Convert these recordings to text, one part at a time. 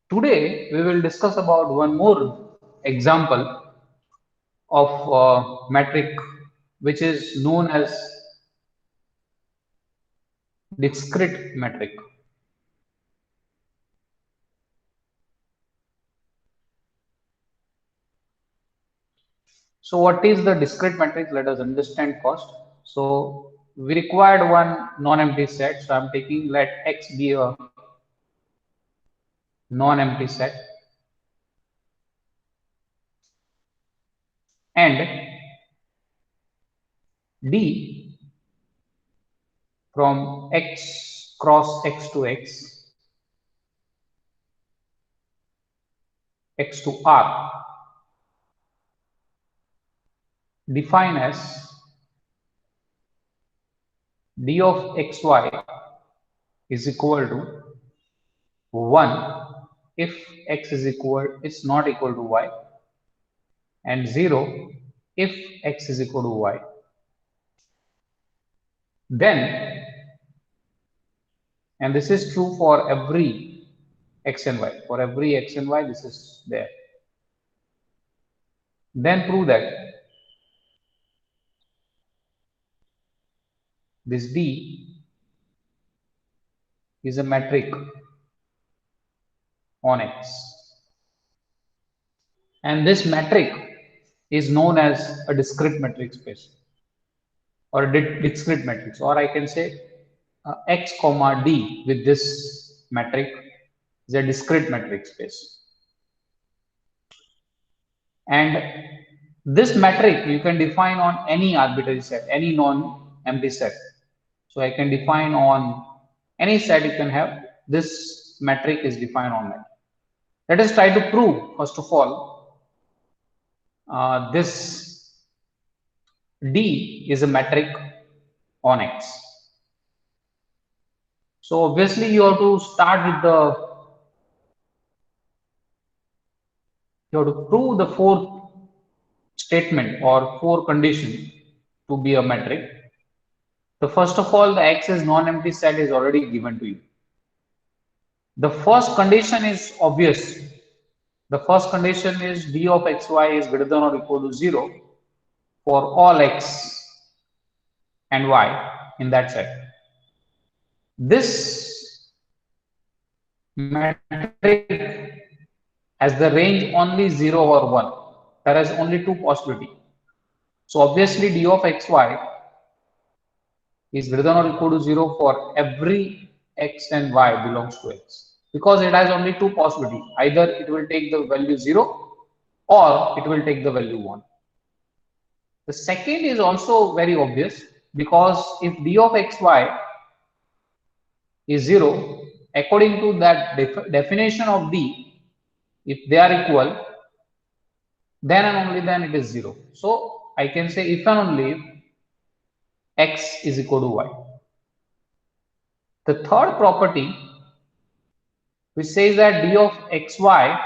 Today we will discuss about one more example of metric which is known as discrete metric. So what is the discrete matrix? Let us understand first. So we required one non-empty set. So I'm taking let X be a non-empty set and D from X cross X to X to R define as D of XY is equal to 1 if X is not equal to Y, and 0 if X is equal to Y. Then, and this is true for every X and Y, for every X and Y this is there. Then prove that this D is a metric on X, and this metric is known as a discrete metric space or a discrete matrix, or I can say X comma D with this metric is a discrete metric space. And this metric you can define on any arbitrary set, any non-empty set. So I can define on any set you can have, this metric is defined on that. Let us try to prove, first of all, this D is a metric on X. So obviously you have to start with you have to prove the fourth statement or four condition to be a metric. So first of all, the X is non-empty set is already given to you. The first condition is obvious. The first condition is D of XY is greater than or equal to 0 for all X and Y in that set. This metric has the range only 0 or 1. There is only two possibilities. So obviously D of XY is greater than or equal to 0 for every X and Y belongs to X, because it has only two possibilities. Either it will take the value 0 or it will take the value 1. The second is also very obvious, because if D of XY is 0, according to that definition of D, if they are equal, then and only then it is 0. So I can say if and only if X is equal to Y. The third property, which says that D of XY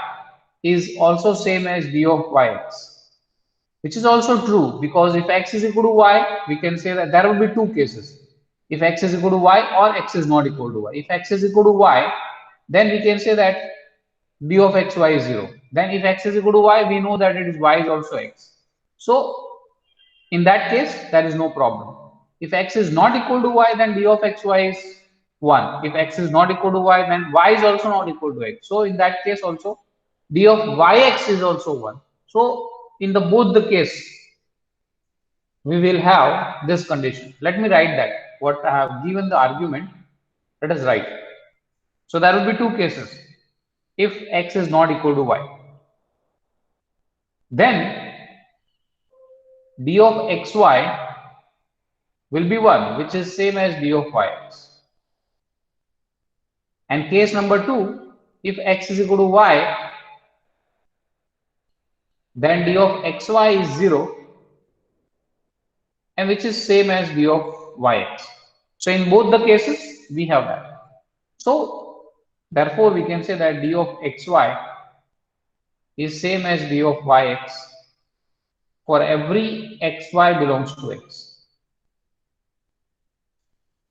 is also same as D of YX, which is also true, because if X is equal to Y, we can say that there will be two cases. If X is equal to Y or X is not equal to Y. If X is equal to Y, then we can say that D of XY is 0. Then if X is equal to Y, we know that it is Y is also X. So in that case, there is no problem. If X is not equal to Y, then D of XY is 1. If X is not equal to Y, then Y is also not equal to X. So in that case also, D of YX is also 1. So in the both the case, we will have this condition. Let me write that. What I have given the argument, let us write. So there will be two cases. If X is not equal to Y, then D of XY will be 1, which is same as D of YX. And case number 2, if X is equal to Y, then D of XY is 0, and which is same as D of YX. So in both the cases, we have that. So therefore, we can say that D of XY is same as D of YX for every XY belongs to X.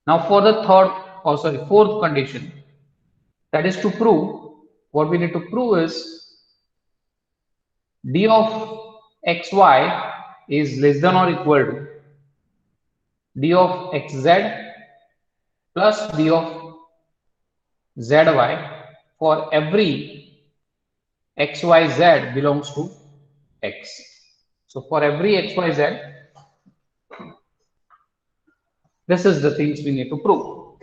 Now for the fourth condition, that is to prove what we need to prove is d of xy is less than or equal to d of xz plus d of zy for every xyz belongs to x. So for every xyz, this is the things we need to prove.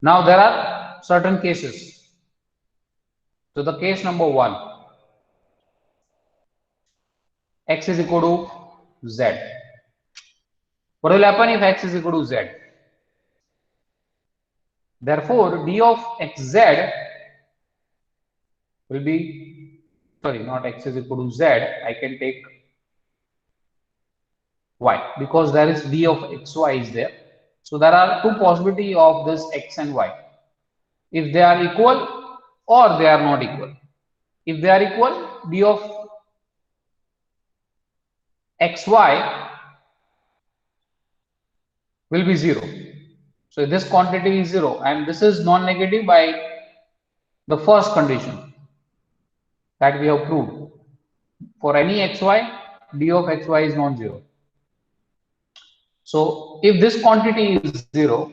Now there are certain cases. So the case number 1, x is equal to z. What will happen if x is equal to z? Therefore, d of xz will be, sorry, not x is equal to z, I can take y because there is d of xy is there. So there are two possibilities of this x and y. If they are equal or they are not equal. If they are equal, d of xy will be 0. So this quantity is 0 and this is non-negative by the first condition that we have proved. For any xy, d of xy is non-zero. So if this quantity is 0,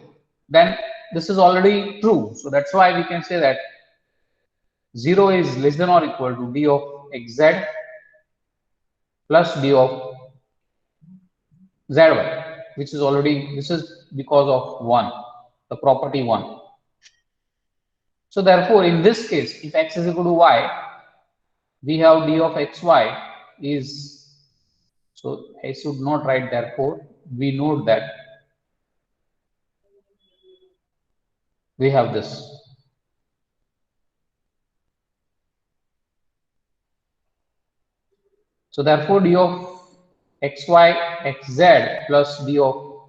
then this is already true. So that's why we can say that 0 is less than or equal to d of xz plus d of zy, which is already, this is because of 1, the property 1. So therefore, in this case, if x is equal to y, we have d of xy is, so I should not write therefore, we note that we have this. So therefore, d of xy xz plus d of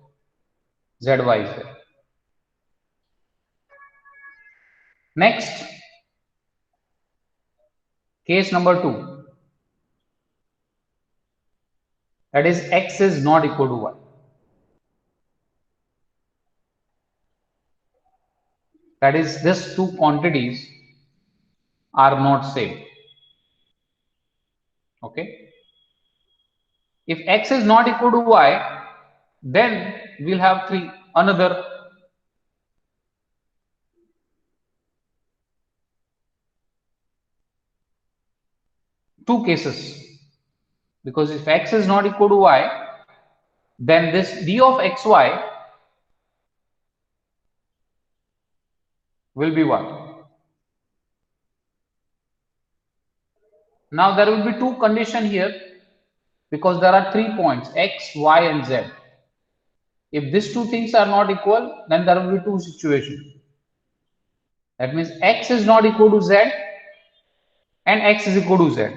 zy is there. Next, case number 2, that is x is not equal to y. That is, these two quantities are not same. Okay. If x is not equal to y, then we'll have another two cases. Because if x is not equal to y, then this d of xy will be 1. Now there will be two conditions here because there are 3 points x, y and z. If these two things are not equal, then there will be two situations. That means x is not equal to z and x is equal to z,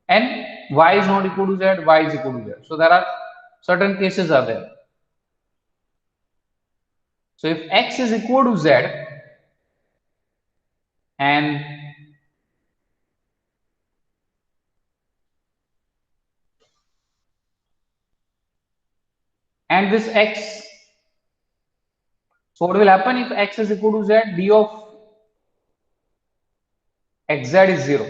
and y is not equal to z, y is equal to z. So there are certain cases are there. So if x is equal to z and this x, so what will happen if x is equal to z? D of xz is 0.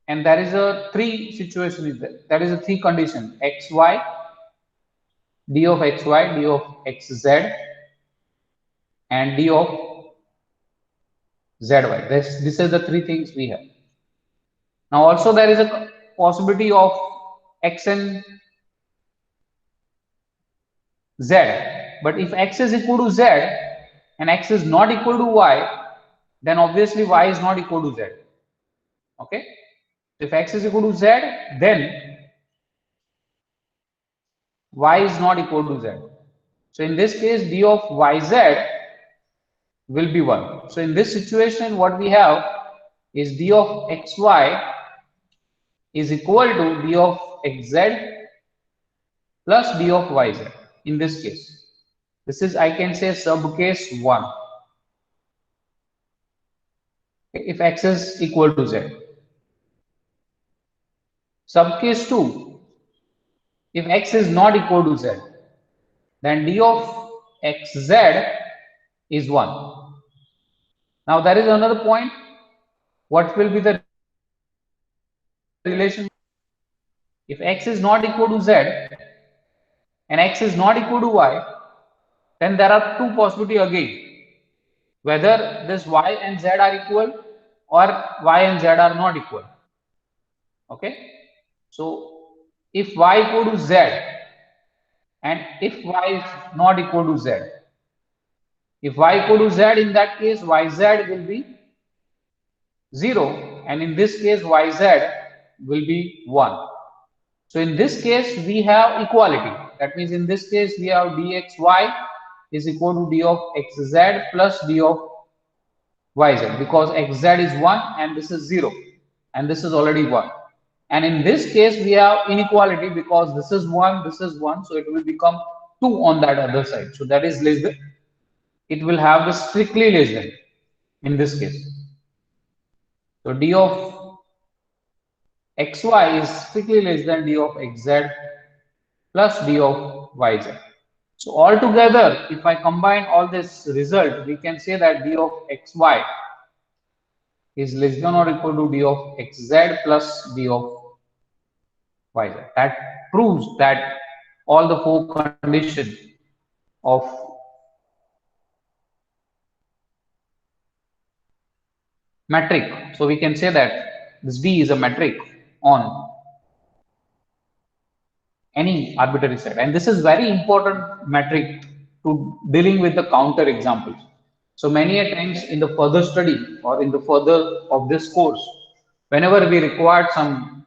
And there is a 3 situation is there. There is a 3 condition xy, d of xy, d of xz, and d of zy. This is the 3 things we have. Now also there is a possibility of x and z, but if x is equal to z and x is not equal to y, then obviously y is not equal to z. Okay, if x is equal to z, then y is not equal to z. So in this case, d of yz will be 1. So in this situation, what we have is d of xy is equal to d of xz plus d of yz. In this case, this is, I can say, sub case 1. If x is equal to z. Sub case 2, if x is not equal to z, then d of xz is 1. Now there is another point. What will be the relation? If x is not equal to z and x is not equal to y, then there are two possibilities again, whether this y and z are equal or y and z are not equal. Okay, so if y equal to z and if y is not equal to z, if y equal to z, in that case yz will be 0, and in this case yz will be 1. So in this case we have equality. That means in this case we have dxy is equal to d of xz plus d of yz, because xz is 1 and this is 0 and this is already 1. And in this case we have inequality because this is 1, this is 1, so it will become 2 on that other side. So that is less than, it will have the strictly less than in this case. So d of xy is strictly less than d of xz plus d of yz. So altogether, if I combine all this result, we can say that d of xy is less than or equal to d of xz plus d of yz. That proves that all the four conditions of metric. So we can say that this d is a metric on any arbitrary set, and this is very important metric to dealing with the counter examples. So many a times in the further study or in the further of this course, whenever we require some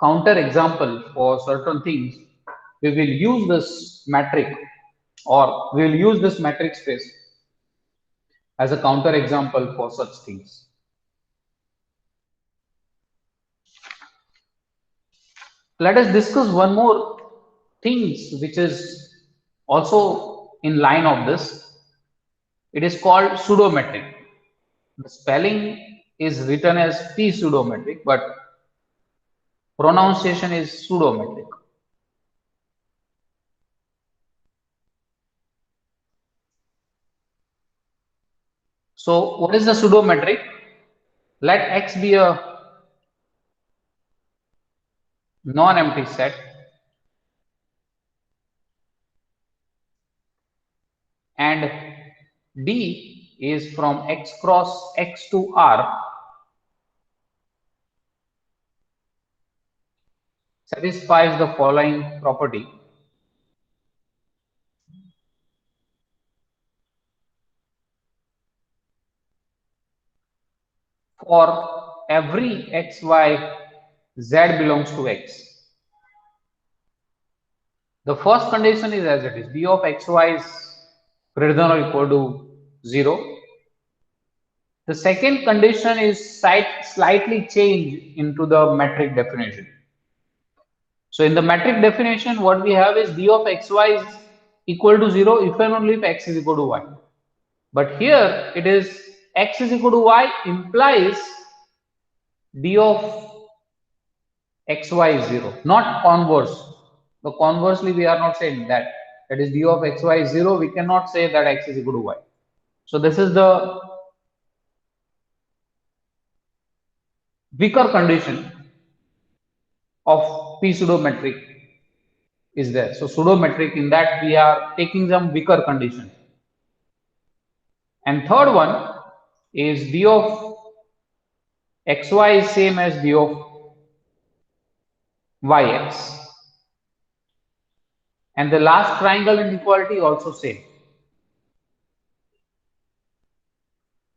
counter example for certain things, we will use this metric or we will use this metric space as a counter example for such things. Let us discuss one more things which is also in line of this. It is called pseudometric. The spelling is written as p pseudometric, but pronunciation is pseudometric. So what is the pseudometric? Let x be a non-empty set and d is from x cross x to r satisfies the following property. For every x, y, z belongs to x. The first condition is as it is, d of xy is greater than or equal to 0. The second condition is slightly changed into the metric definition. So in the metric definition, what we have is d of xy is equal to 0 if and only if x is equal to y. But here it is x is equal to y implies d of xy is 0, not converse. So conversely, we are not saying that. That is d of xy is 0. We cannot say that x is equal to y. So this is the weaker condition of p pseudometric is there. So pseudometric, in that we are taking some weaker conditions. And third one is d of xy is same as d of yx. And the last triangle inequality also same.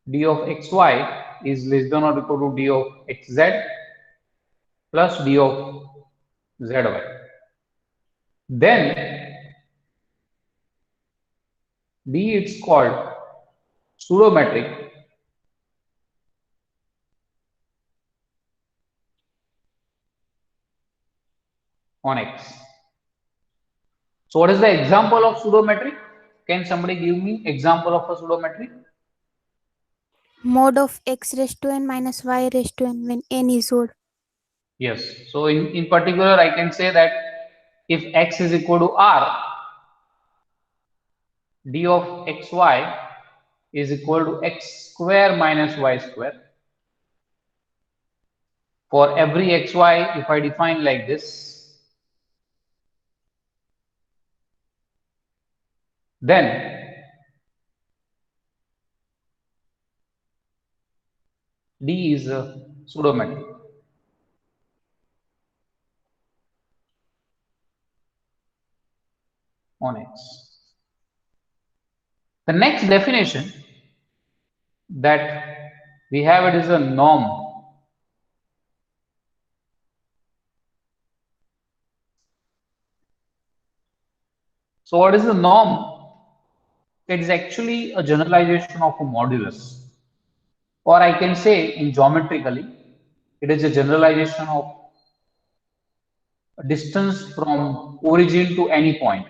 D of xy is less than or equal to d of xz plus d of zy. Then d it's called pseudometric on x. So what is the example of pseudometric? Can somebody give me example of a pseudometric? Mod of x raised to n minus y raised to n when n is odd. Yes. So in particular, I can say that if x is equal to r, d of xy is equal to x square minus y square. For every xy, if I define like this, then d is a pseudo metric on x. The next definition that we have, it is a norm. So what is the norm? It is actually a generalization of a modulus, or I can say in geometrically, it is a generalization of a distance from origin to any point.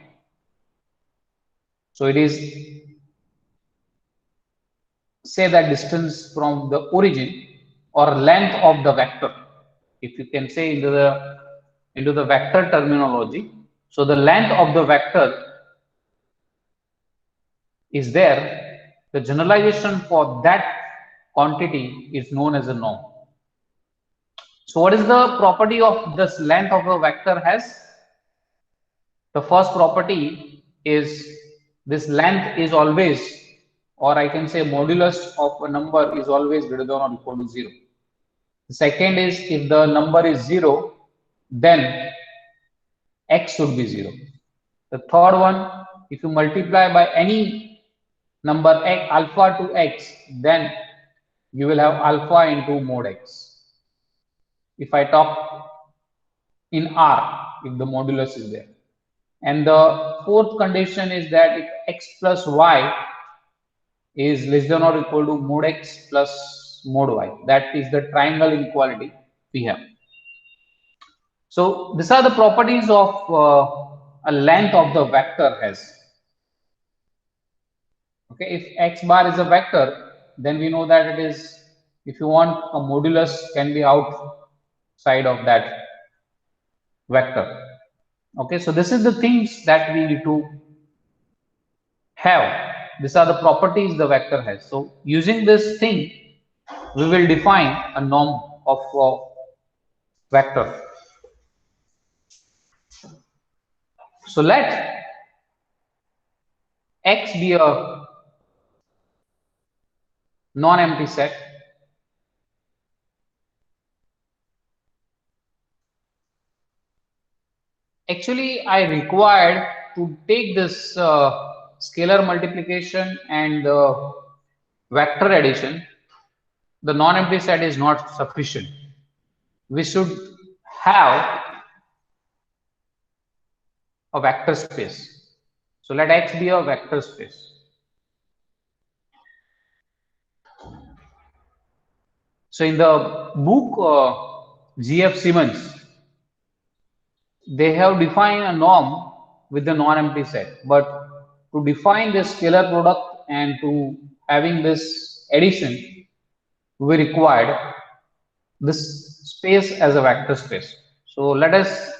So it is, say, that distance from the origin or length of the vector, if you can say into the vector terminology. So the length of the vector is there, the generalization for that quantity is known as a norm. So what is the property of this length of a vector has? The first property is this length is always, or I can say modulus of a number is always greater than or equal to 0. The second is, if the number is 0, then x should be 0. The third one, if you multiply by any number x, alpha to x, then you will have alpha into mod x. If I talk in R, if the modulus is there. And the fourth condition is that if x plus y is less than or equal to mod x plus mod y, that is the triangle inequality we have. So these are the properties of a length of the vector has. Okay, if x bar is a vector, then we know that it is, if you want, a modulus can be outside of that vector. Okay, so this is the things that we need to have. These are the properties the vector has. So using this thing, we will define a norm of vector. So let x be a non-empty set. Actually, I required to take this scalar multiplication and vector addition. The non-empty set is not sufficient. We should have a vector space. So let X be a vector space. So in the book G.F. Simmons, they have defined a norm with the non-empty set. But to define this scalar product and to having this addition, we required this space as a vector space. So let us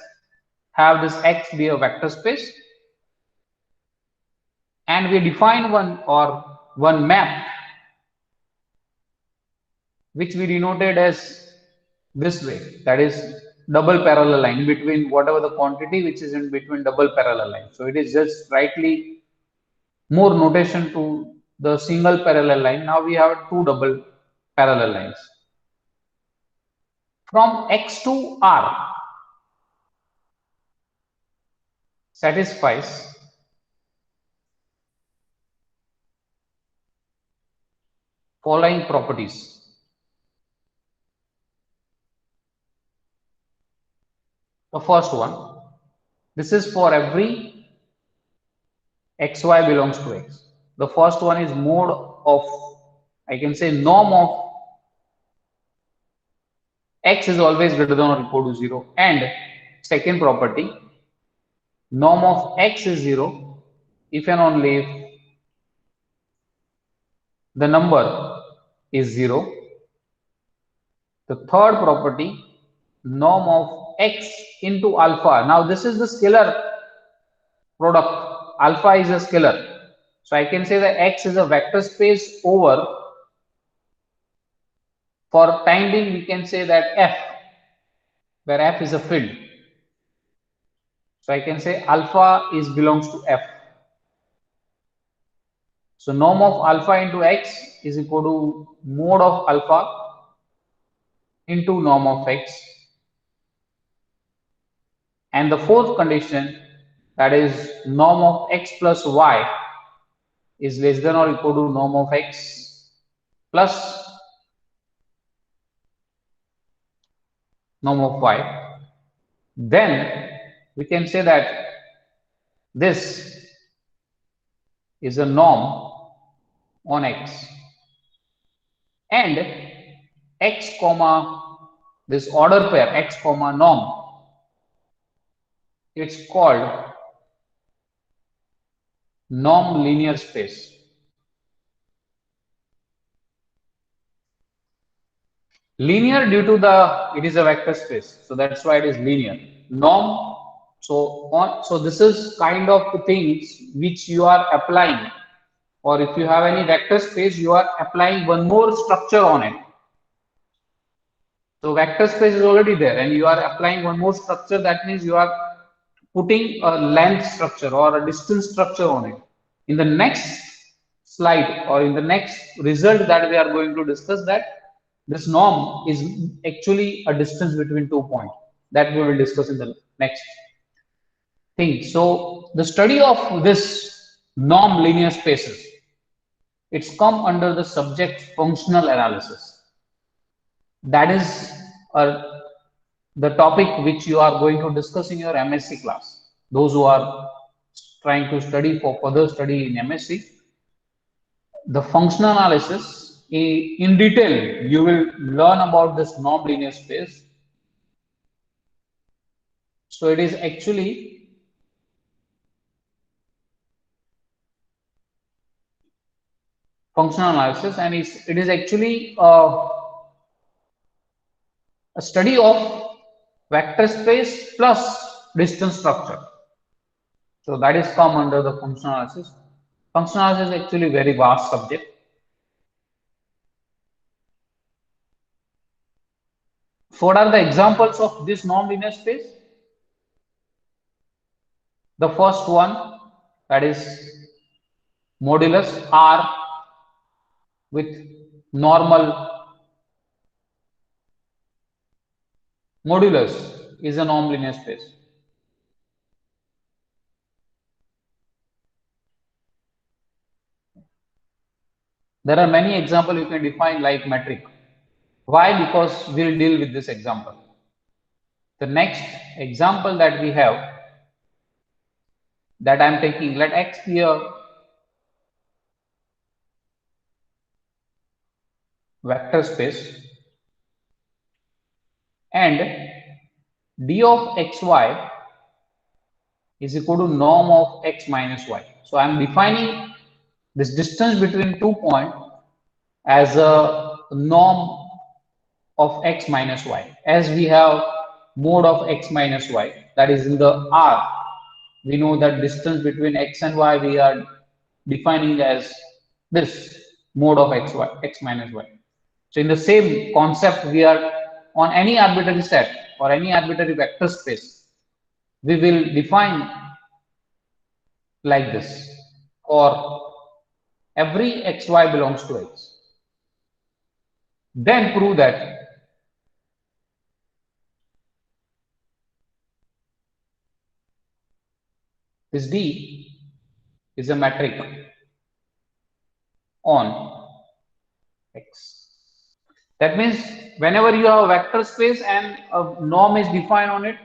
have this X be a vector space, and we define one map which we denoted as this way, that is double parallel line between whatever the quantity which is in between double parallel line. So it is just slightly more notation to the single parallel line. Now we have two double parallel lines. From X to R satisfies following properties. The first one, this is for every xy belongs to x. The first one is mode of, I can say, norm of x is always greater than or equal to 0, and second property, norm of x is 0 if and only if the number is 0. The third property, norm of x into alpha. Now this is the scalar product. Alpha is a scalar. So I can say that X is a vector space over, for time being we can say that F, where F is a field. So I can say alpha is belongs to F. So norm of alpha into X is equal to mode of alpha into norm of X. And the fourth condition, that is norm of X plus Y is less than or equal to norm of X plus norm of Y. Then we can say that this is a norm on X, and X comma this order pair X comma norm, it's called norm linear space. Linear due to it is a vector space, so that's why it is linear. Norm, so this is kind of things which you are applying, or if you have any vector space, you are applying one more structure on it. So vector space is already there and you are applying one more structure. That means you are putting a length structure or a distance structure on it. In the next slide or in the next result that we are going to discuss, that this norm is actually a distance between 2 points, that we will discuss in the next thing. So the study of this norm linear spaces, it's come under the subject functional analysis. That is the topic which you are going to discuss in your MSc class. Those who are trying to study for further study in MSc, the functional analysis in detail, you will learn about this norm linear space. So it is actually functional analysis, and it is actually a study of vector space plus distance structure. So that is come under the functional analysis. Functional analysis is actually very vast subject. So what are the examples of this non-linear space? The first one, that is modulus R with normal. Modulus is a non-linear space. There are many examples you can define like metric. Why? Because we'll deal with this example. The next example that we have, that I'm taking, let X be a vector space and d of xy is equal to norm of x minus y. So I'm defining this distance between 2 points as a norm of x minus y. As we have mode of x minus y, that is in the R, we know that distance between x and y we are defining as this mode of x minus y. So in the same concept, we are on any arbitrary set or any arbitrary vector space, we will define like this for every xy belongs to x. Then prove that this D is a metric on X. That means whenever you have a vector space and a norm is defined on it,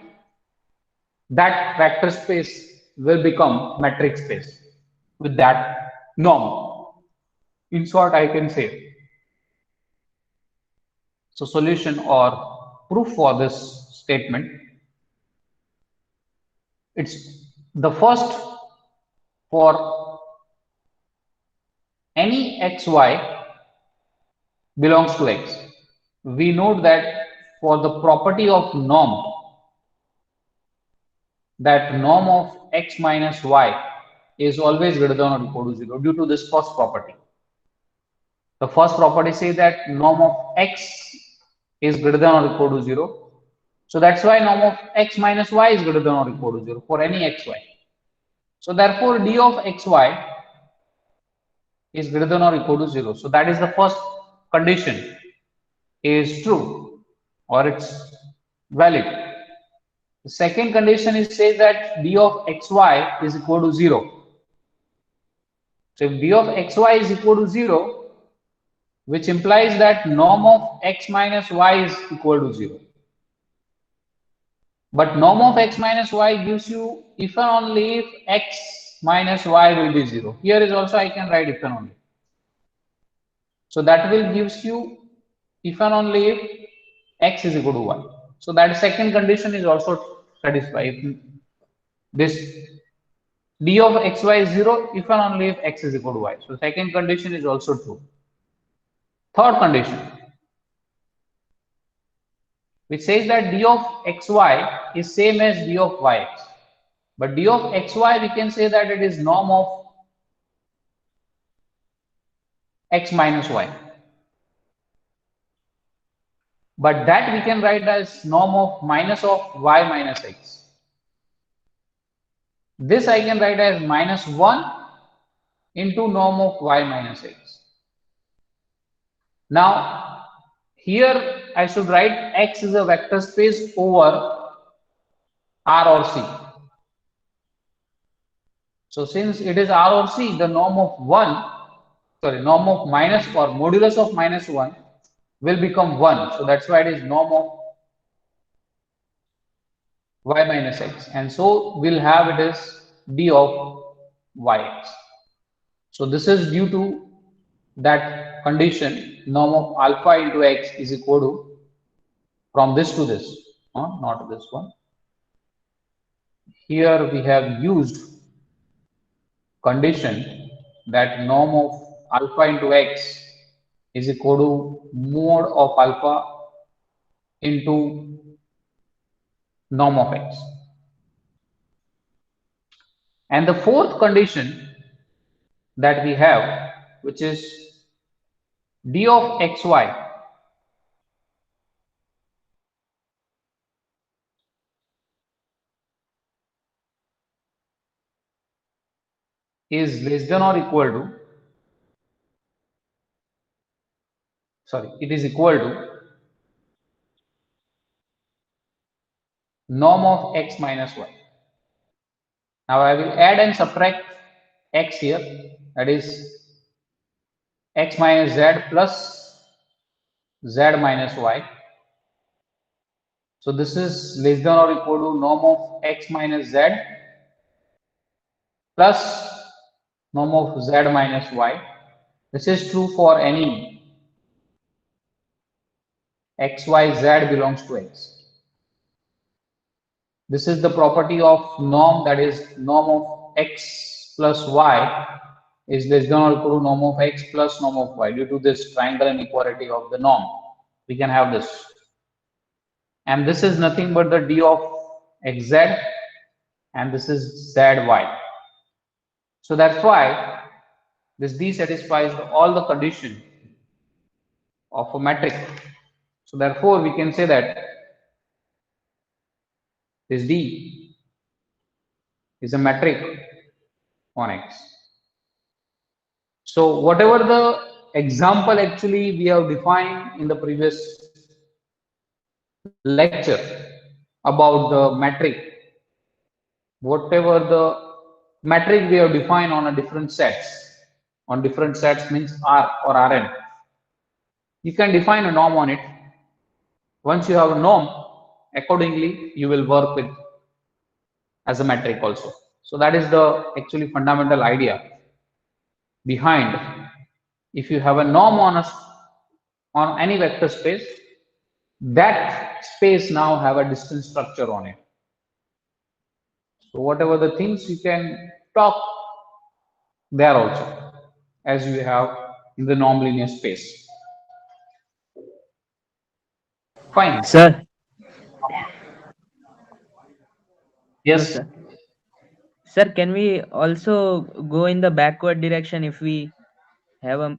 that vector space will become metric space with that norm. In short, I can say. So solution or proof for this statement, it's the first, for any xy belongs to x. We note that for the property of norm, that norm of x minus y is always greater than or equal to 0 due to this first property. The first property says that norm of x is greater than or equal to 0. So that's why norm of x minus y is greater than or equal to 0 for any xy. So therefore d of xy is greater than or equal to 0. So that is the first condition is true or it's valid. The second condition is says that d of xy is equal to 0. So if d of xy is equal to 0, which implies that norm of x minus y is equal to 0. But norm of x minus y gives you if and only if x minus y will be 0. Here is also I can write if and only. So that will gives you if and only if x is equal to y. So that second condition is also satisfied. If this d of xy is 0 if and only if x is equal to y. So second condition is also true. Third condition, which says that d of xy is same as d of yx. But d of xy we can say that it is norm of x minus y. But that we can write as norm of minus of y minus x. This I can write as minus 1 into norm of y minus x. Now here I should write x is a vector space over R or C. So since it is R or C, the norm of norm of minus or modulus of minus 1 will become 1. So that's why it is norm of y minus x. And so we'll have it as d of yx. So this is due to that condition norm of alpha into x is equal to from this to this, not this one. Here we have used condition that norm of alpha into x is equal to mod of alpha into norm of x. And the fourth condition that we have, which is d of xy is less than or equal to, it is equal to norm of x minus y. Now I will add and subtract x here, that is x minus z plus z minus y. So this is less than or equal to norm of x minus z plus norm of z minus y. This is true for any x, y, z belongs to x. This is the property of norm, that is norm of x plus y is less than or equal to norm of x plus norm of y. Due to this triangle inequality of the norm, we can have this. And this is nothing but the d of xz and this is zy. So that's why this d satisfies all the condition of a metric. So therefore we can say that this d is a metric on x. So whatever the example actually we have defined in the previous lecture about the metric, whatever the metric we have defined on a different sets means R or Rn, you can define a norm on it. Once you have a norm, accordingly you will work with as a metric also. So that is the actually fundamental idea behind. If you have a norm on any vector space, that space now have a distance structure on it. So whatever the things you can talk there also, as you have in the norm linear space. Fine. Sir, hello Yes. sir. Sir, can we also go in the backward direction if we have a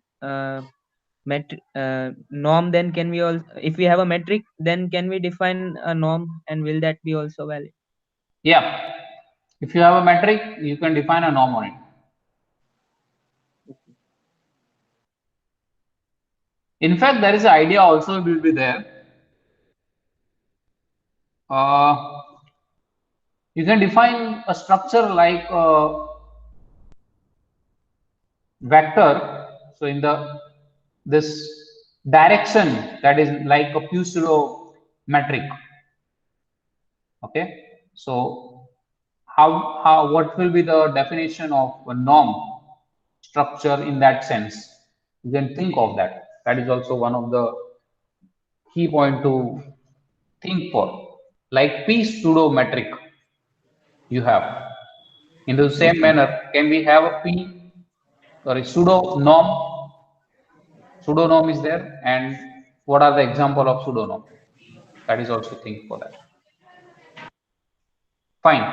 norm? Then can we all, if we have a metric, then can we define a norm, and will that be also valid? Yeah. If you have a metric, you can define a norm on it. In fact, there is an idea also will be there. Uh, you can define a structure like a vector. So in the this direction that is like a Pseudo metric. Okay. So how what will be the definition of a norm structure in that sense? You can think of that. That is also one of the key point to think for. Like P pseudo metric you have. In the same Okay. manner, can we have a P, sorry, pseudo norm? Pseudo norm is there, and what are the example of pseudo norm? That is also think for that. Fine.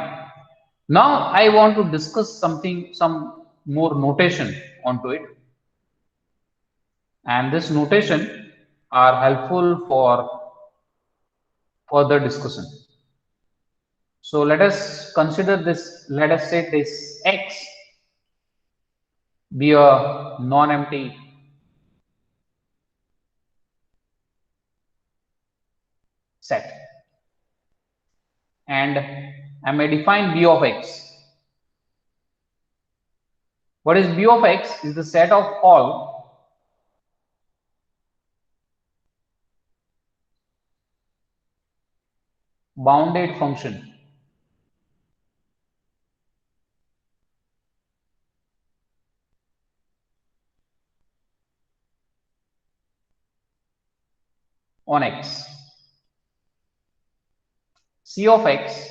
Now I want to discuss something, some more notation onto it, and this notation are helpful for further discussion. So let us consider this. Let us say this X be a non-empty set, and I may define B of X. What is B of X? Is the set of all bounded function on X. C of X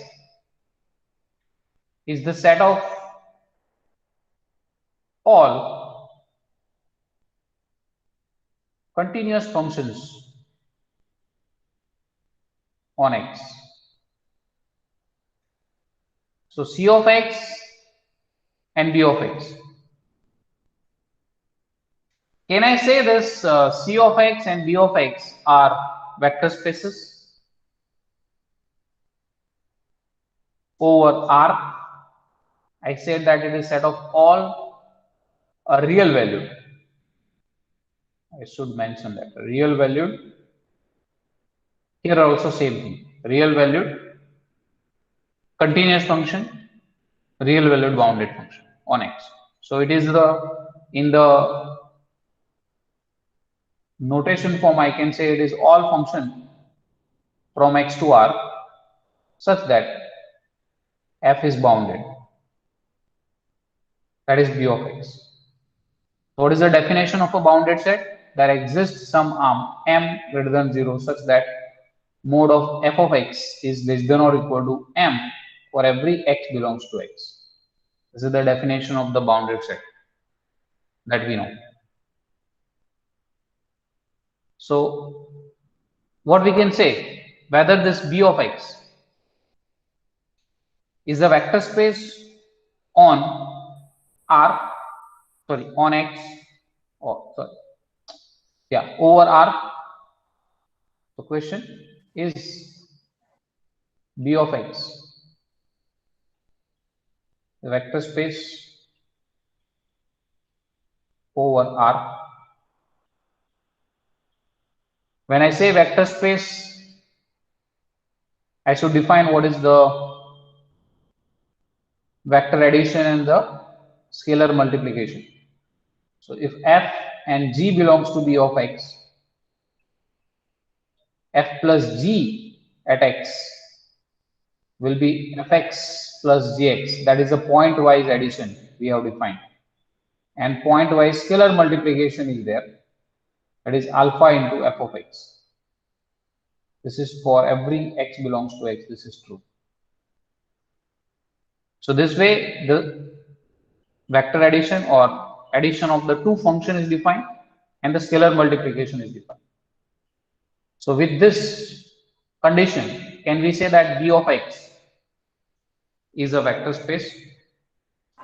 is the set of all continuous functions on X. So C of X and B of X. Can I say this C of X and B of X are vector spaces over R? I said that it is set of all real valued. I should mention that real valued. Here also same thing. Real valued continuous function, real valued bounded function on X. So it is the in the notation form I can say it is all function from X to R such that F is bounded. That is B of X. So what is the definition of a bounded set? There exists some arm M greater than 0 such that mode of F of X is less than or equal to M for every X belongs to X. This is the definition of the bounded set that we know. So what we can say, whether this B of X is a vector space on R, sorry, on X, or sorry, yeah, over R. The question is B of X the vector space over R. When I say vector space, I should define what is the vector addition and the scalar multiplication. So if F and G belongs to B of X, F plus G at X will be Fx plus Gx. That is a point-wise addition we have defined. And point-wise scalar multiplication is there. That is alpha into F of X. This is for every X belongs to X. This is true. So this way the vector addition or addition of the two function is defined and the scalar multiplication is defined. So with this condition, can we say that B of X is a vector space?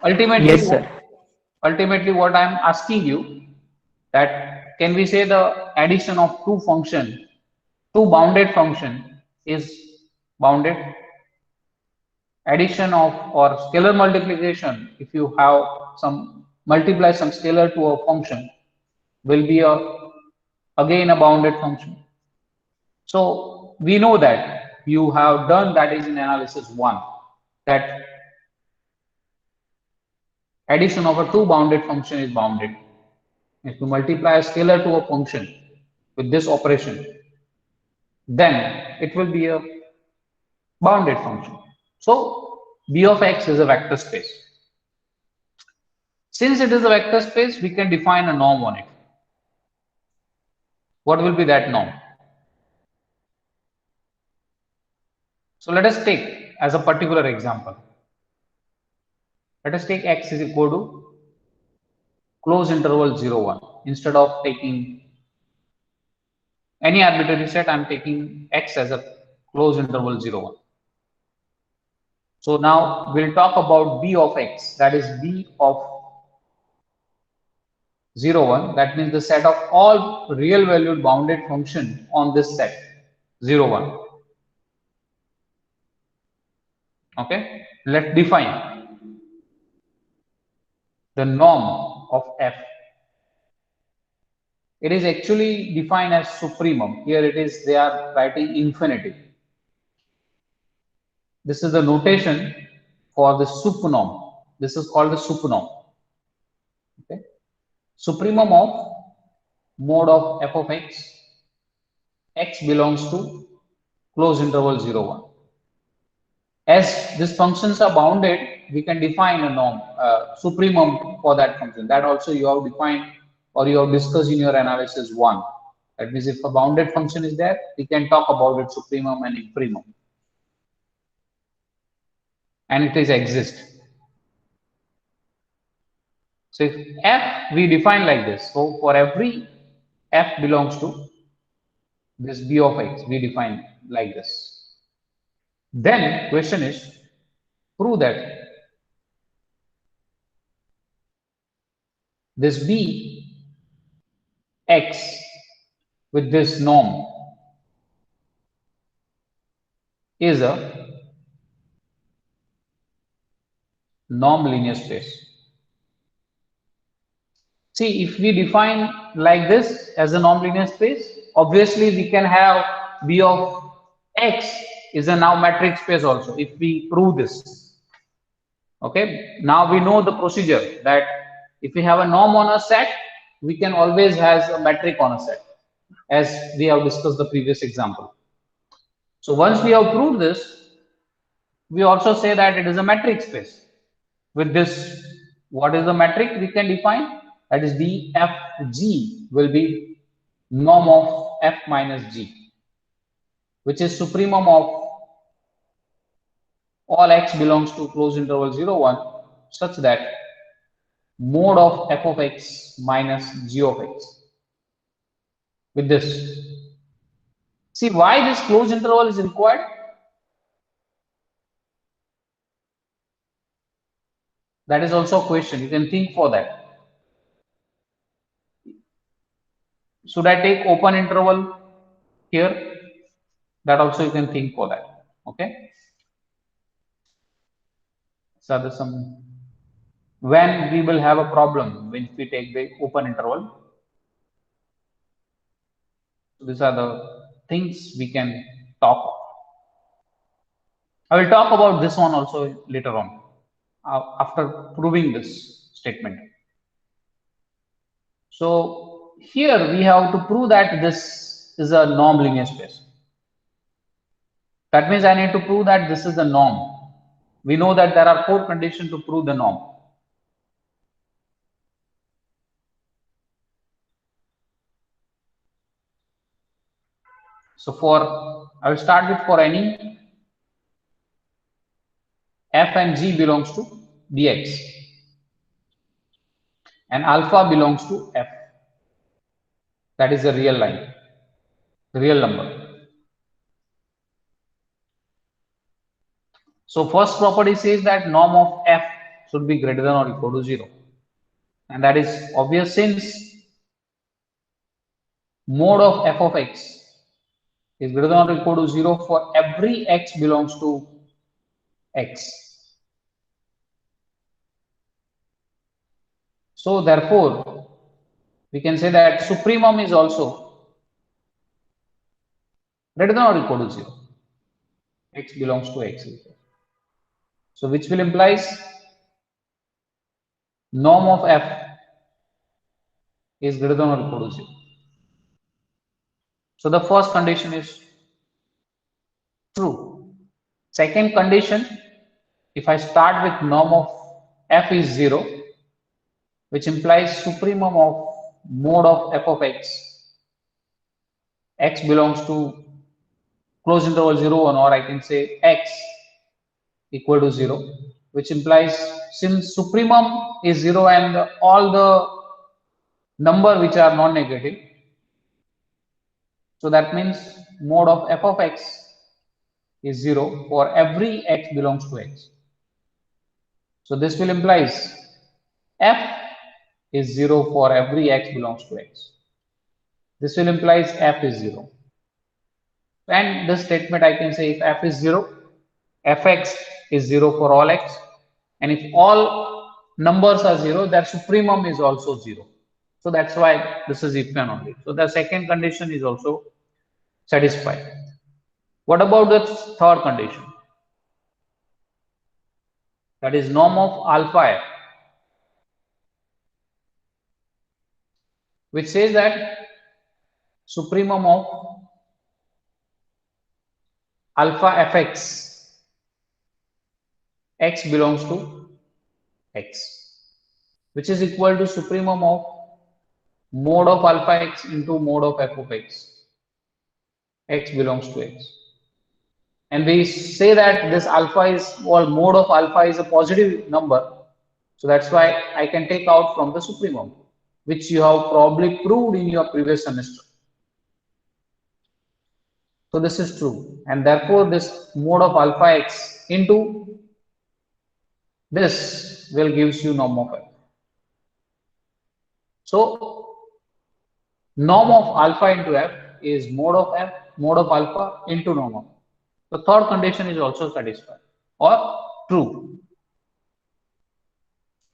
Ultimately, Yes, sir. ultimately what I am asking you, that can we say the addition of two bounded function is bounded? Addition of or scalar multiplication, if you have some multiply some scalar to a function, will be again a bounded function. So we know that you have done that is in analysis 1, that addition of a two bounded function is bounded. If you multiply a scalar to a function with this operation, then it will be a bounded function. So b of x is a vector space. Since it is a vector space, we can define a norm on it. What will be that norm? So let us take as a particular example. Let us take x is equal to close interval 0, 1. Instead of taking any arbitrary set, I am taking x as a close interval 0, 1. So now we'll talk about b of x, that is b of 0, 1. That means the set of all real valued bounded function on this set 0, 1. Okay, let's define the norm of f. It is actually defined as supremum. Here it is, they are writing infinity. This is the notation for the supnorm. This is called the supnorm. Okay, supremum of mode of f of x, x belongs to close interval 0, 1. As these functions are bounded, we can define a norm, supremum for that function. That also you have defined or you have discussed in your analysis 1. That means if a bounded function is there, we can talk about its supremum and infimum. And it is exist. So if f we define like this, so for every f belongs to this b of x, we define like this. Then question is, prove that this b x with this norm is a norm linear space. See, if we define like this as a norm linear space, obviously we can have b of x is a now metric space also if we prove this. Okay, now we know the procedure that if we have a norm on a set, we can always has a metric on a set, as we have discussed the previous example. So once we have proved this, we also say that it is a metric space. With this, what is the metric we can define? That is dfg will be norm of f minus g, which is supremum of all x belongs to closed interval 0, 1, such that mode of f of x minus g of x. With this, see why this closed interval is required? That is also a question. You can think for that. Should I take open interval here? That also you can think for that. Okay. So there's some when we will have a problem when we take the open interval. So these are the things we can talk of. I will talk about this one also later on after proving this statement. So here we have to prove that this is a norm linear space. That means I need to prove that this is the norm. We know that there are 4 conditions to prove the norm. So I will start with for any f and g belongs to dx and alpha belongs to f. That is a real line, real number. So first property says that norm of f should be greater than or equal to 0. And that is obvious since mod of f of x is greater than or equal to 0 for every x belongs to x. So therefore, we can say that supremum is also greater than or equal to 0. X belongs to x. So which will implies norm of f is greater than or equal to 0. So the first condition is true. Second condition, if I start with norm of f is 0, which implies supremum of mod of f of x belongs to close interval 0 1, or I can say x equal to 0, which implies since supremum is 0 and all the number which are non-negative, so that means mod of f of x is 0 for every x belongs to x. So this will implies f is 0 for every x belongs to x. This will implies f is 0. And this statement I can say if f is 0, fx is 0 for all x, and if all numbers are 0, their supremum is also 0. So that's why this is if and only. So the second condition is also satisfied. What about the third condition? That is norm of alpha f, which says that supremum of alpha fx x belongs to x, which is equal to supremum of mod of alpha x into mod of f of x belongs to x. And we say that this alpha is, or mod of alpha is a positive number, so that's why I can take out from the supremum, which you have probably proved in your previous semester. So this is true, and therefore this mod of alpha x into this will gives you norm of f. So norm of alpha into f is mod of f, mod of alpha into norm of f. The third condition is also satisfied or true.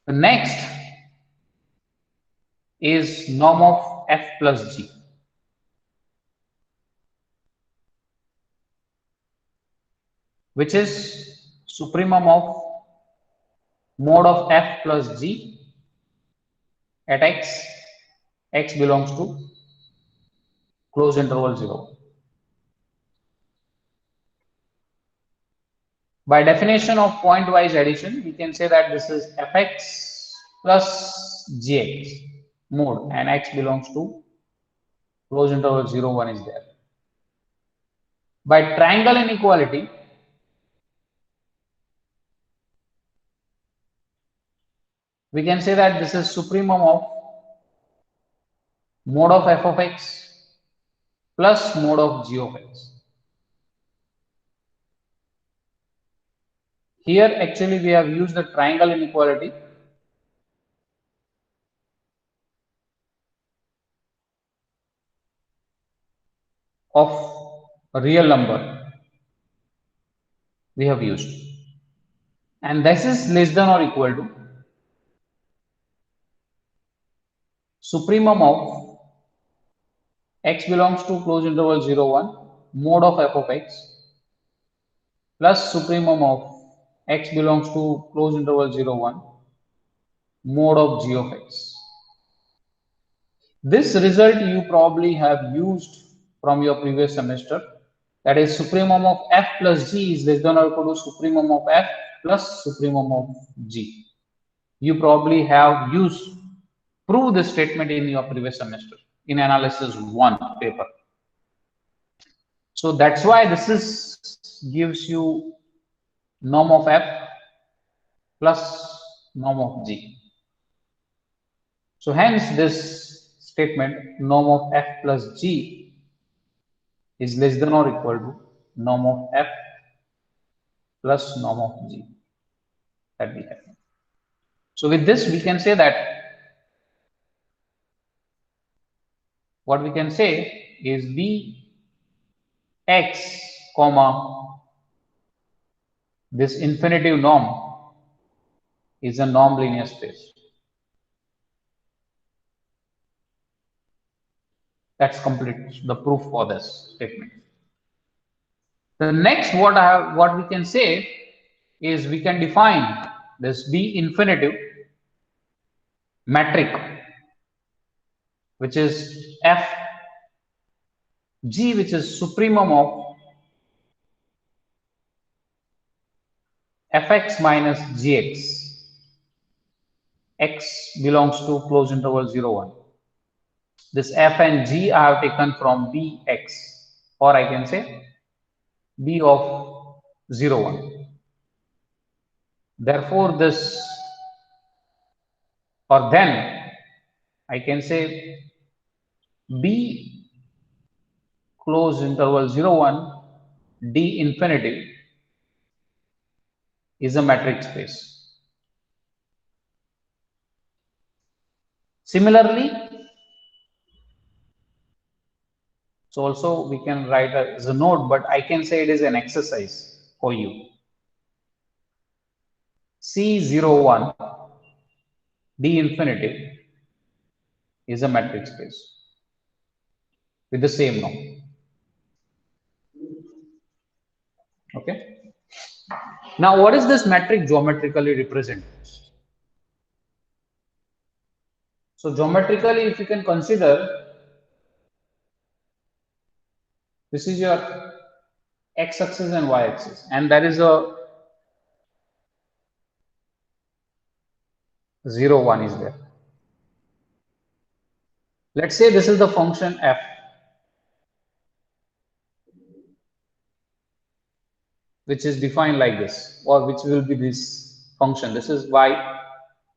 The next is norm of f plus g, which is supremum of mod of f plus g at x belongs to close interval 0. By definition of pointwise addition, we can say that this is fx plus gx mod, and x belongs to close interval 0 1 is there. By triangle inequality, we can say that this is supremum of mod of f of x plus mod of g of x. Here actually we have used the triangle inequality of a real number we have used, and this is less than or equal to supremum of x belongs to close interval 0 1 mod of f of x plus supremum of x belongs to close interval 0 1 mod of g of x. This result you probably have used from your previous semester, that is supremum of f plus g is less than or equal to supremum of f plus supremum of g. You probably have used prove this statement in your previous semester in analysis 1 paper. So that's why this is gives you norm of f plus norm of g. So hence this statement norm of f plus g is less than or equal to norm of f plus norm of g that we have. So with this, we can say that what we can say is Bx, comma, this infinitive norm is a norm linear space. That's complete the proof for this statement. The next what we can say is we can define this B infinitive metric, which is F G, which is supremum of Fx minus Gx. X belongs to closed interval 0, 1. This F and G I have taken from Bx, or I can say B of 0, 1. Therefore, this, or then I can say B closed interval 0, 1 D infinity is a metric space. Similarly, so also we can write as a note, but I can say it is an exercise for you. C01 D infinity is a metric space with the same norm. Okay. Now, what is this metric geometrically represented? So geometrically, if you can consider, this is your x-axis and y-axis, and there is a 0, 1 is there. Let's say this is the function f, which is defined like this, or which will be this function. This is y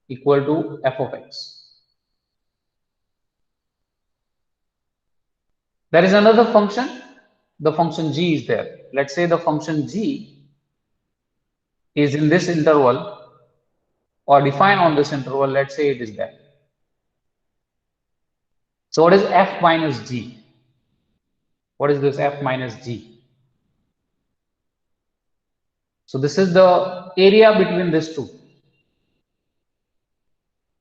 equal to f of x. There is another function, the function g is there. Let's say the function g is in this interval, or defined on this interval. Let's say it is there. So what is f minus g? What is this f minus g? So this is the area between these two.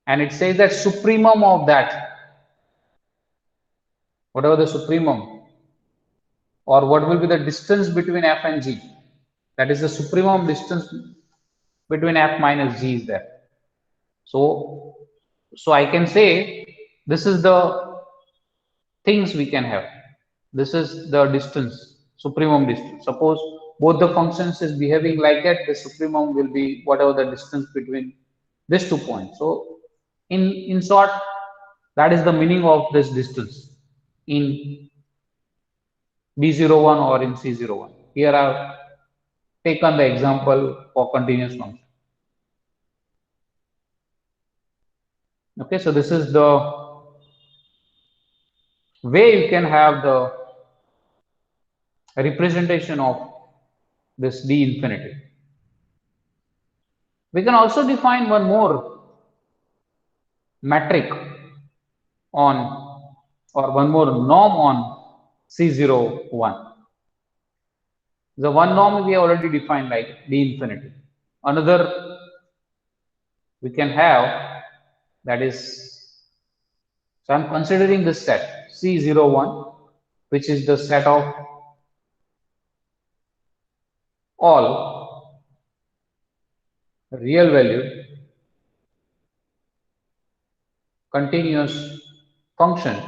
And it says that supremum of that, whatever the supremum, or what will be the distance between f and g, that is the supremum distance between f minus g is there. So I can say this is the things we can have. This is the distance, supremum distance. Suppose both the functions is behaving like that, the supremum will be whatever the distance between these 2 points. So in short, that is the meaning of this distance in B01 or in C01. Here I have taken the example for continuous function. Okay, so this is the way you can have the representation of this D infinity. We can also define one more metric on, or one more norm on C01. The one norm we have already defined like D infinity. Another we can have, that is, so I'm considering this set C01, which is the set of all real valued continuous function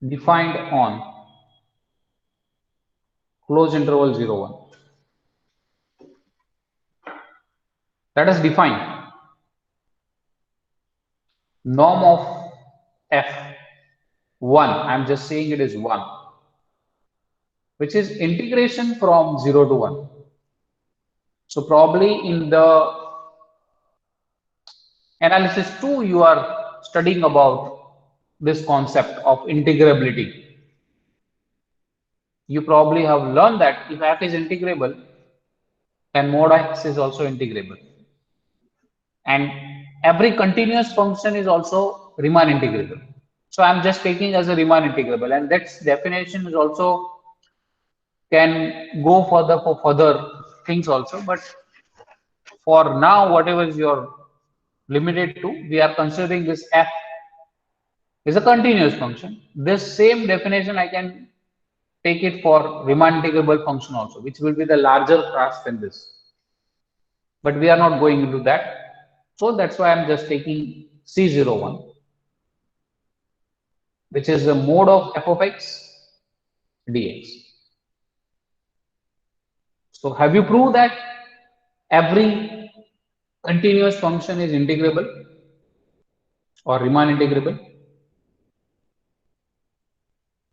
defined on closed interval 0, 1. Let us define norm of f1. I'm just saying it is 1, which is integration from 0 to 1. So probably in the analysis 2, you are studying about this concept of integrability. You probably have learned that if f is integrable, and mod x is also integrable, and every continuous function is also Riemann integrable. So I'm just taking as a Riemann integrable, and that definition is also can go further for further things also, but for now whatever is your limited to, we are considering this f is a continuous function. This same definition I can take it for Riemann integrable function also, which will be the larger class than this. But we are not going into that. So that's why I'm just taking C01, which is the mode of f of x dx. So have you proved that every continuous function is integrable or Riemann integrable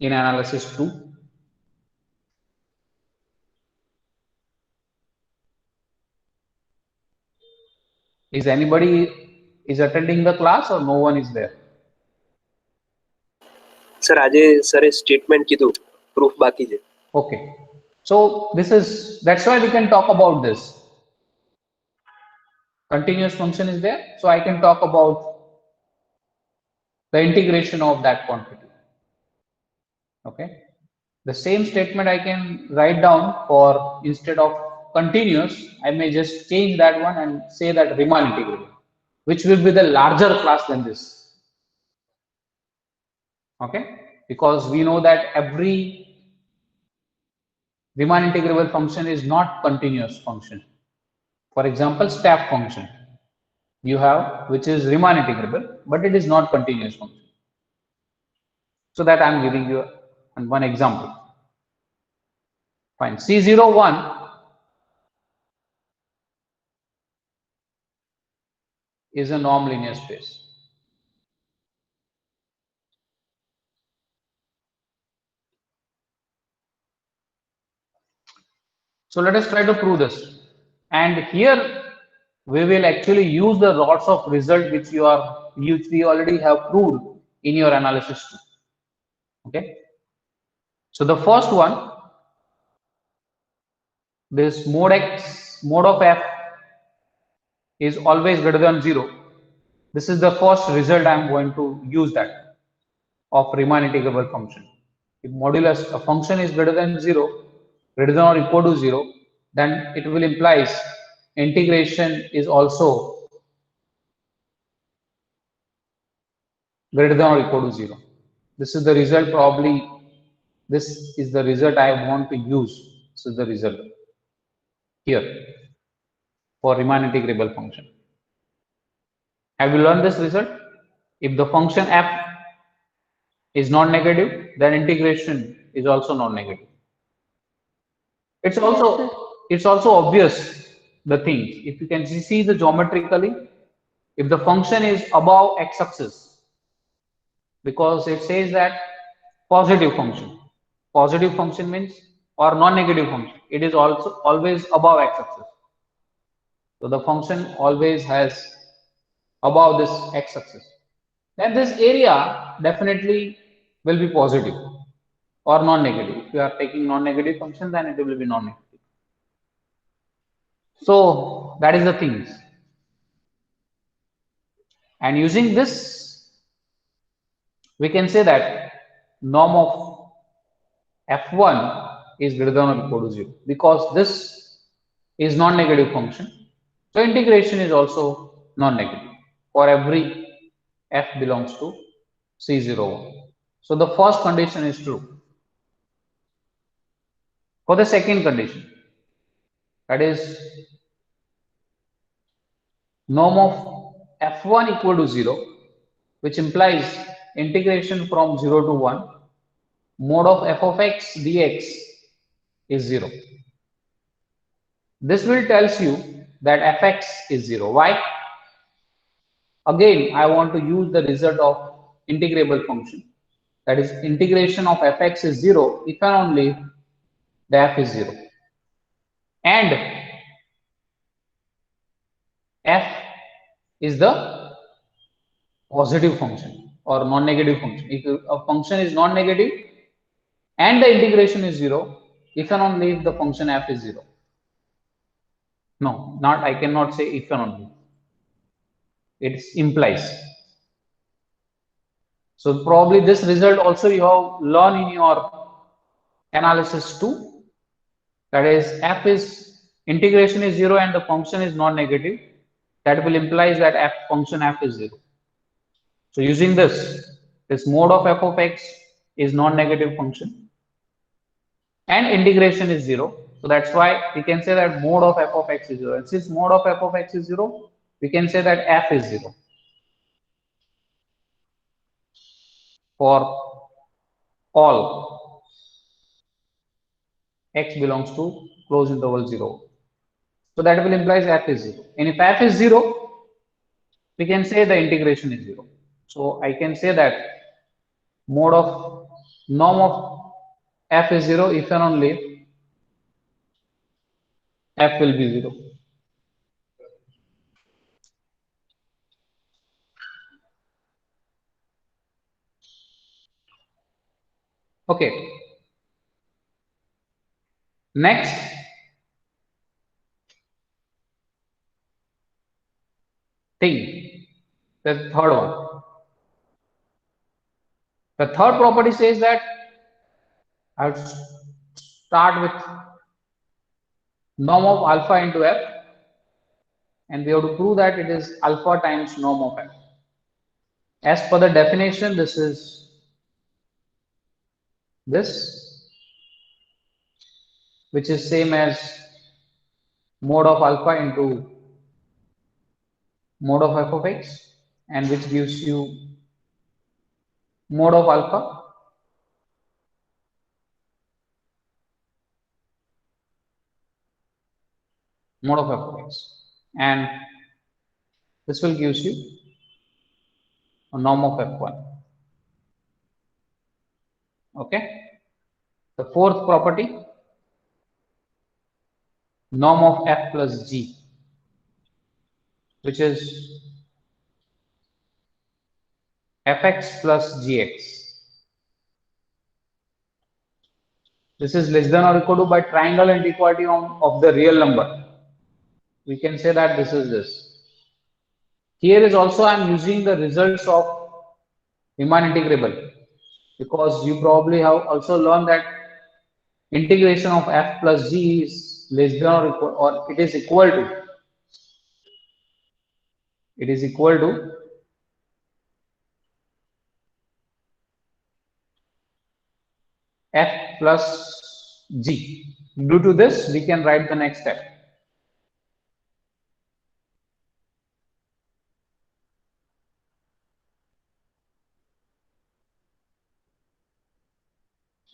in analysis 2? Is anybody is attending the class or no one is there? Sir આજે સરે statement કીધું proof બાકી છે. Okay, so that's why we can talk about this. Continuous function is there, so I can talk about the integration of that quantity. Okay, the same statement I can write down for, instead of continuous, I may just change that one and say that Riemann integrable, which will be the larger class than this. Okay, because we know that every Riemann integrable function is not continuous function. For example, step function you have, which is Riemann integrable, but it is not continuous function. So that I am giving you one example. Fine. C01 is a norm linear space. So let us try to prove this. And here we will actually use the lots of result which we already have proved in your analysis too. Okay. So the first one, this mode of f is always greater than 0. This is the first result I am going to use that of Riemann integrable function. If modulus a function is greater than 0, greater than or equal to 0, then it will implies integration is also greater than or equal to 0. This is the result, probably this is the result I want to use. This is the result here for Riemann integrable function. Have you learned this result? If the function f is non-negative, then integration is also non-negative. It's also obvious the thing. If you can see the geometrically, if the function is above x-axis, because it says that positive function means, or non-negative function, it is also always above x-axis. So the function always has above this x-axis, then this area definitely will be positive or non-negative. If you are taking non-negative function, then it will be non-negative. So that is the things. And using this, we can say that norm of f1 is greater than or equal to 0, because this is non-negative function. So integration is also non-negative for every f belongs to C01. So the first condition is true. For the second condition, that is norm of f1 equal to 0, which implies integration from 0 to 1, mode of f of x dx is 0. This will tells you that fx is 0. Why? Again, I want to use the result of integrable function. That is, integration of fx is 0 if and only the f is 0. And f is the positive function or non-negative function. If a function is non-negative and the integration is 0, if and only if the function f is 0. No, not I cannot say if and only. It implies. So probably this result also you have learned in your analysis too. That is, f is integration is 0 and the function is non-negative. That will imply that f function f is 0. So using this mode of f of x is non-negative function and integration is 0. So that's why we can say that mode of f of x is 0. And since mode of f of x is 0, we can say that f is 0 for all x belongs to closed interval 0. So that will imply f is 0. And if f is 0, we can say the integration is 0. So I can say that mode of norm of f is 0 if and only f will be 0. Okay. Next, thing, the third one. The third property says that I have to start with norm of alpha into f, and we have to prove that it is alpha times norm of f. As per the definition, this is this, which is same as mode of alpha into mode of f of x, and which gives you mode of alpha mode of f of x, and this will gives you a norm of f1. Okay. The fourth property, norm of f plus g, which is fx plus gx. This is less than or equal to by triangle inequality of the real number. We can say that this is this. Here is also I am using the results of Riemann integrable, because you probably have also learned that integration of f plus g is less than or equal, or it is equal to f plus g. Due to this, we can write the next step.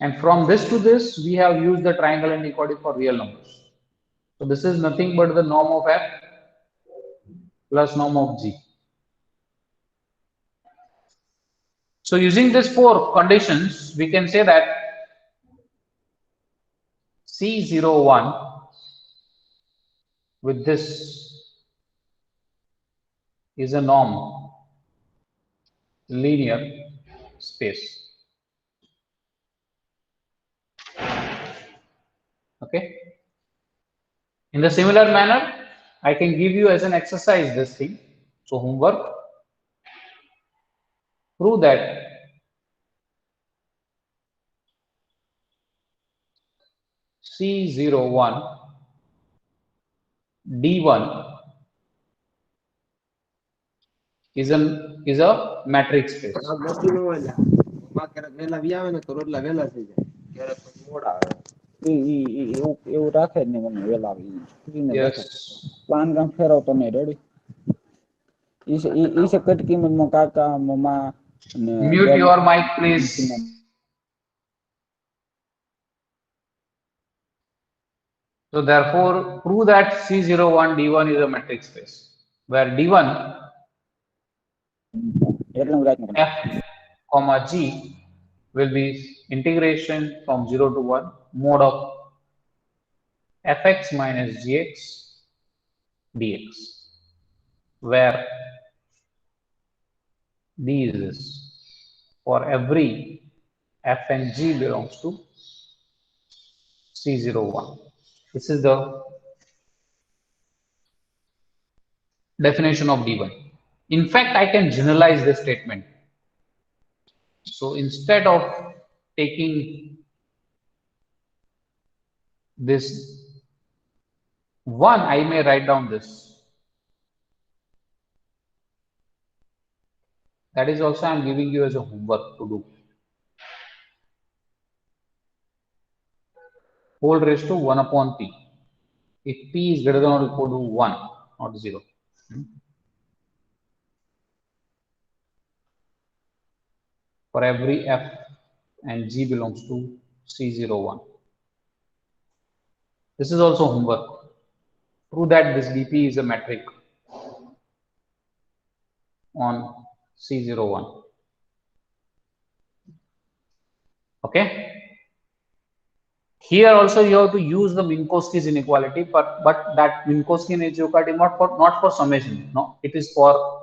And from this to this, we have used the triangle inequality for real numbers. So this is nothing but the norm of f plus norm of g. So using these four conditions, we can say that C01 with this is a norm linear space. Okay. In the similar manner, I can give you as an exercise this thing. So homework, prove that C01 D1 is a matrix space. એવું રાખે જ નહીં મને વેલા Yes. Plan કામ ફેરવતો નહીં ready ઈ છે કટકી માં કાકા મમ્મા Mute your mic, please. So therefore, prove that C01 D1 is a matrix space, where D1 f comma g will be integration from 0 to 1 mode of fx minus gx dx, where d is this for every f and g belongs to C01. This is the definition of D1. In fact, I can generalize this statement. So instead of taking this 1, I may write down this. That is also I am giving you as a homework to do. Whole raised to 1 upon p. If p is greater than or equal to 1, not 0. For every f and g belongs to C01. This is also homework. Prove that this dp is a metric on C01. Okay. Here also you have to use the Minkowski's inequality, but that Minkowski inequality not for summation. No, it is for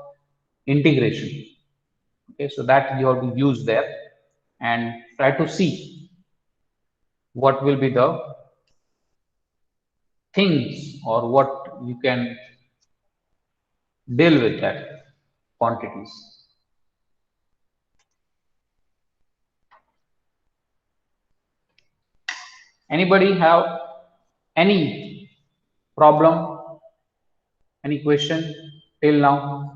integration. Okay, so that you have to use there and try to see what will be the things or what you can deal with that quantities. Anybody have any problem, any question till now?